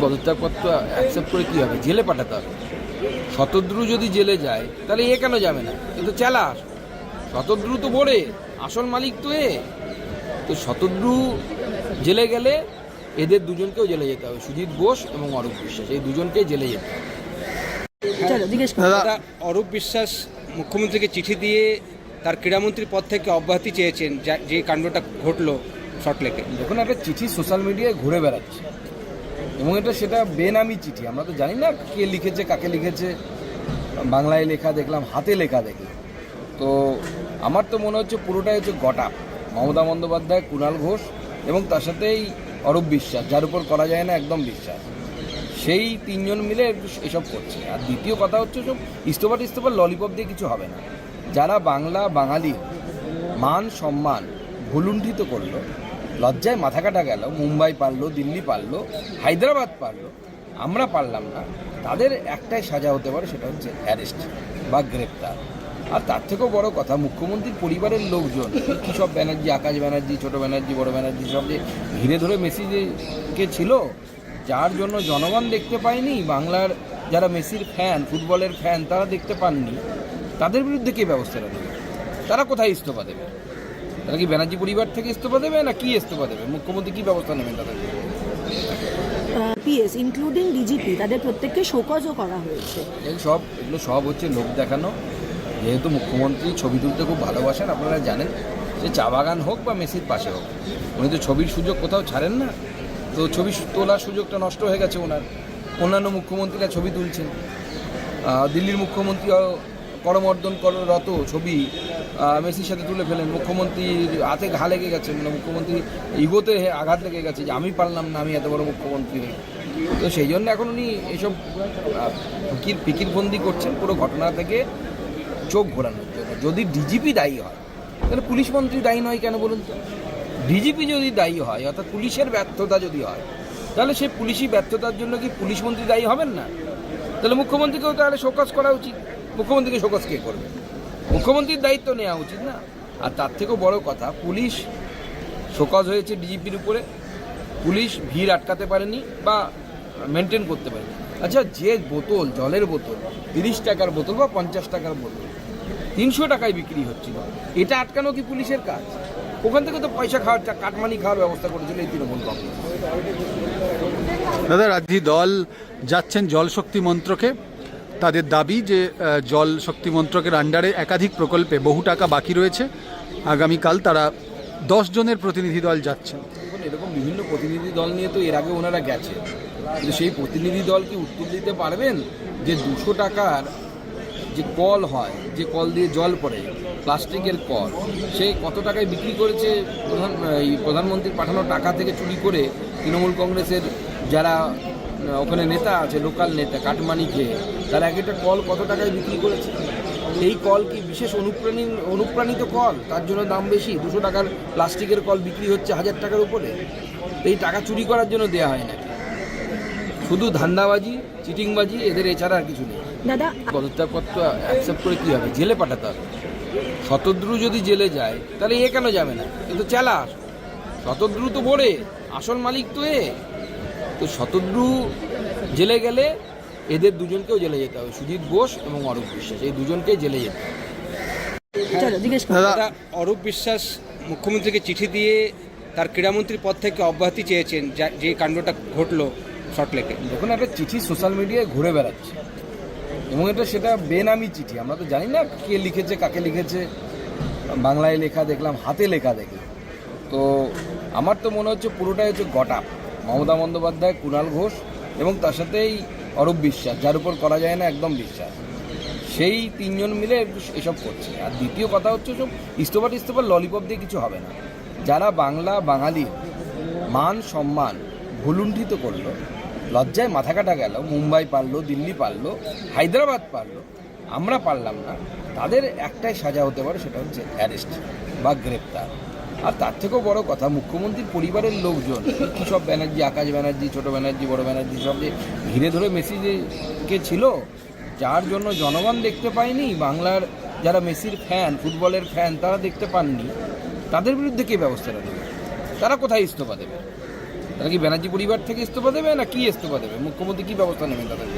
পদত্যাগপত্র অ্যাকসেপ্ট করে কী হবে? জেলে পাঠাতে হবে। শতদ্রু যদি জেলে যায় তাহলে এ কেন যাবে না? এ তো চালাক। শতদ্রু তো বড়ে, আসল মালিক তো এ। তো শতদ্রু জেলে গেলে এদের দুজনকেও জেলে যেতে হবে, সুজিত বোস এবং অরূপ বিশ্বাস, এই দুজনকেই জেলে যেতে হবে। দাদা, অরূপ বিশ্বাস মুখ্যমন্ত্রীকে চিঠি দিয়ে তার ক্রীড়ামন্ত্রী পদ থেকে অব্যাহতি চেয়েছেন, যে কাণ্ডটা ঘটলো সল্টলেকে। দেখুন, একটা চিঠি সোশ্যাল মিডিয়ায় ঘুরে বেড়াচ্ছে এবং সেটা বেনামি চিঠি। আমরা তো জানি না কে লিখেছে, কাকে লিখেছে। বাংলায় লেখা দেখলাম, হাতে লেখা দেখলাম। তো আমার তো মনে হচ্ছে পুরোটাই হচ্ছে গটা মমতা বন্দ্যোপাধ্যায়, কুণাল ঘোষ এবং তার সাথেই অরূপ বিশ্বাস, যার উপর করা যায় না একদম বিশ্বাস, সেই তিনজন মিলে এসব করছে। আর দ্বিতীয় কথা হচ্ছে, সব ইস্তফা ললিপপ দিয়ে কিছু হবে না। যারা বাঙালির মান সম্মান ভুলুণ্ঠিত করলো, লজ্জায় মাথা কাটা গেল, মুম্বাই পারলো, দিল্লি পারলো, হায়দ্রাবাদ পারলো, আমরা পারলাম না, তাদের একটাই সাজা হতে পারে, সেটা হচ্ছে অ্যারেস্ট বা গ্রেপ্তার। আর তার থেকেও বড় কথা, মুখ্যমন্ত্রীর পরিবারের লোকজন, কী সব ব্যানার্জি, আকাশ ব্যানার্জি, ছোটো ব্যানার্জি, বড় ব্যানার্জি, সব যে ঘিরে ধরে মেসিকে ছিল, যার জন্য জনগণ দেখতে পায়নি, বাংলার যারা মেসির ফ্যান, ফুটবলের ফ্যান, তারা দেখতে পাননি, তাদের বিরুদ্ধে কে ব্যবস্থাটা নেবে? তারা কোথায় ইস্তফা দেবে? তারা কি ব্যানার্জি পরিবার থেকে ইস্তফা দেবে না কি ইস্তফা দেবে? মুখ্যমন্ত্রী কি ব্যবস্থা নেবেন তাদের? পিএস ইনক্লুডিং ডিজিপি, তাদের প্রত্যেককে শোকজও করা হয়েছে। এগুলো সব হচ্ছে লোক দেখানো। যেহেতু মুখ্যমন্ত্রী ছবি তুলতে খুব ভালোবাসেন, আপনারা জানেন, যে চা বাগান হোক বা মেসির পাশে হোক, উনি তো ছবির সুযোগ কোথাও ছাড়েন না। তো ছবি তোলার সুযোগটা নষ্ট হয়ে গেছে ওনার। অন্যান্য মুখ্যমন্ত্রীরা ছবি তুলছেন। দিল্লির মুখ্যমন্ত্রী করমর্দনরত ছবি মেসির সাথে তুলে ফেলেন। মুখ্যমন্ত্রীর হাতে ঘা লেগে গেছে, মানে মুখ্যমন্ত্রী ইগোতে আঘাত লেগে গেছে যে আমি পারলাম না, আমি এত বড় মুখ্যমন্ত্রী। তো সেই জন্য এখন উনি এসব ফিকিরবন্দি করছেন পুরো ঘটনা থেকে চোখ ঘোরানোর জন্য। যদি ডিজিপি দায়ী হয় তাহলে পুলিশ মন্ত্রী দায়ী নয় কেন বলুন তো? ডিজিপি যদি দায়ী হয়, অর্থাৎ পুলিশের ব্যর্থতা যদি হয়, তাহলে সেই পুলিশি ব্যর্থতার জন্য কি পুলিশ মন্ত্রী দায়ী হবেন না? তাহলে মুখ্যমন্ত্রীকেও তাহলে শোকজ করা উচিত। মুখ্যমন্ত্রীকে শোকজ কে করবে? মুখ্যমন্ত্রীর দায়িত্ব নেওয়া উচিত না? আর তার থেকেও বড় কথা, পুলিশ শোকজ হয়েছে ডিজিপির উপরে, পুলিশ ভিড় আটকাতে পারেনি বা মেনটেন করতে পারেনি। আচ্ছা, যে বোতল, জলের বোতল 30 টাকার বোতল বা 50 টাকার বোতল 300 টাকায় বিক্রি হচ্ছিল, এটা আটকানো কি পুলিশের কাজ? ওখান থেকে তো পয়সা খাওয়ার, কাটমানি খাওয়ার ব্যবস্থা করেছিল এই তৃণমূল কংগ্রেস। দাদা, রাজ্যি দল যাচ্ছেন জল শক্তি মন্ত্রকে। তাদের দাবি যে জল শক্তি মন্ত্রকের আন্ডারে একাধিক প্রকল্পে বহু টাকা বাকি রয়েছে। আগামীকাল তারা 10 জনের প্রতিনিধি দল যাচ্ছেন। এরকম বিভিন্ন প্রতিনিধি দল নিয়ে তো এর আগে ওনারা গেছে, কিন্তু সেই প্রতিনিধি দল কি উত্তর দিতে পারবেন যে 200 টাকার যে কল হয়, যে কল দিয়ে জল পড়ে, প্লাস্টিকের কল, সে কত টাকায় বিক্রি করেছে? প্রধানমন্ত্রীর পাঠানো টাকা থেকে চুরি করে তৃণমূল কংগ্রেসের যারা ওখানে নেতা আছে, লোকাল নেতা, কাটমানি খেয়ে, তারা এক একটা কল কত টাকায় বিক্রি করেছে? এই কল কি বিশেষ অনুপ্রাণিত কল? তার জন্য দাম বেশি। 200 টাকার প্লাস্টিকের কল বিক্রি হচ্ছে 1000 টাকার উপরে। এই টাকা চুরি করার জন্য দেওয়া হয় নাকি? শুধু ধান্দাবাজি, চিটিংবাজি, এদের এছাড়া আর কিছু নেই। দাদা, পদত্যাগপত্র অ্যাকসেপ্ট করে কী হবে? জেলে পাঠাতে হবে। শতদ্রু যদি জেলে যায় তাহলে এ কেন যাবে না? এ তো চালাক। শতদ্রু তো বড়ে, আসল মালিক তো এ। তো শতদ্রু জেলে গেলে এদের দুজনকেও জেলে যেতে হবে, সুজিত বোস এবং অরূপ বিশ্বাস, এই দুজনকেই জেলে যেতে হবে। দাদা, অরূপ বিশ্বাস মুখ্যমন্ত্রীকে চিঠি দিয়ে তার ক্রীড়ামন্ত্রী পদ থেকে অব্যাহতি চেয়েছেন, যে কাণ্ডটা ঘটলো সল্টলেকে। দেখুন, একটা চিঠি সোশ্যাল মিডিয়ায় ঘুরে বেড়াচ্ছে এবং সেটা বেনামি চিঠি। আমরা তো জানি না কে লিখেছে, কাকে লিখেছে। বাংলায় লেখা দেখলাম, হাতে লেখা দেখলাম। তো আমার তো মনে হচ্ছে পুরোটাই হচ্ছে গটা মমতা বন্দ্যোপাধ্যায়, কুণাল ঘোষ এবং তার সাথেই অরূপ বিশ্বাস, যার উপর করা যায় না একদম বিশ্বাস, সেই তিনজন মিলে এসব করছে। আর দ্বিতীয় কথা হচ্ছে, সব ইস্তফা ললিপপ দিয়ে কিছু হবে না। যারা বাঙালির মান সম্মান ভুলুণ্ঠিত করলো, লজ্জায় মাথা কাটা গেল, মুম্বাই পারলো, দিল্লি পারলো, হায়দ্রাবাদ পারলো, আমরা পারলাম না, তাদের একটাই সাজা হতে পারে, সেটা হচ্ছে অ্যারেস্ট বা গ্রেপ্তার। আর তার থেকেও বড় কথা, মুখ্যমন্ত্রীর পরিবারের লোকজন, কী সব ব্যানার্জি, আকাশ ব্যানার্জি, ছোটো ব্যানার্জি, বড় ব্যানার্জি, সব যে ঘিরে ধরে মেসিকে ছিল, যার জন্য জনগণ দেখতে পায়নি, বাংলার যারা মেসির ফ্যান, ফুটবলের ফ্যান, তারা দেখতে পাননি, তাদের বিরুদ্ধে কে ব্যবস্থাটা নেবে? তারা কোথায় ইস্তফা দেবে? তারা কি ব্যানার্জি পরিবার থেকে ইস্তফা দেবে না কি ইস্তফা দেবে? মুখ্যমন্ত্রী কী ব্যবস্থা নেবেন তাদের?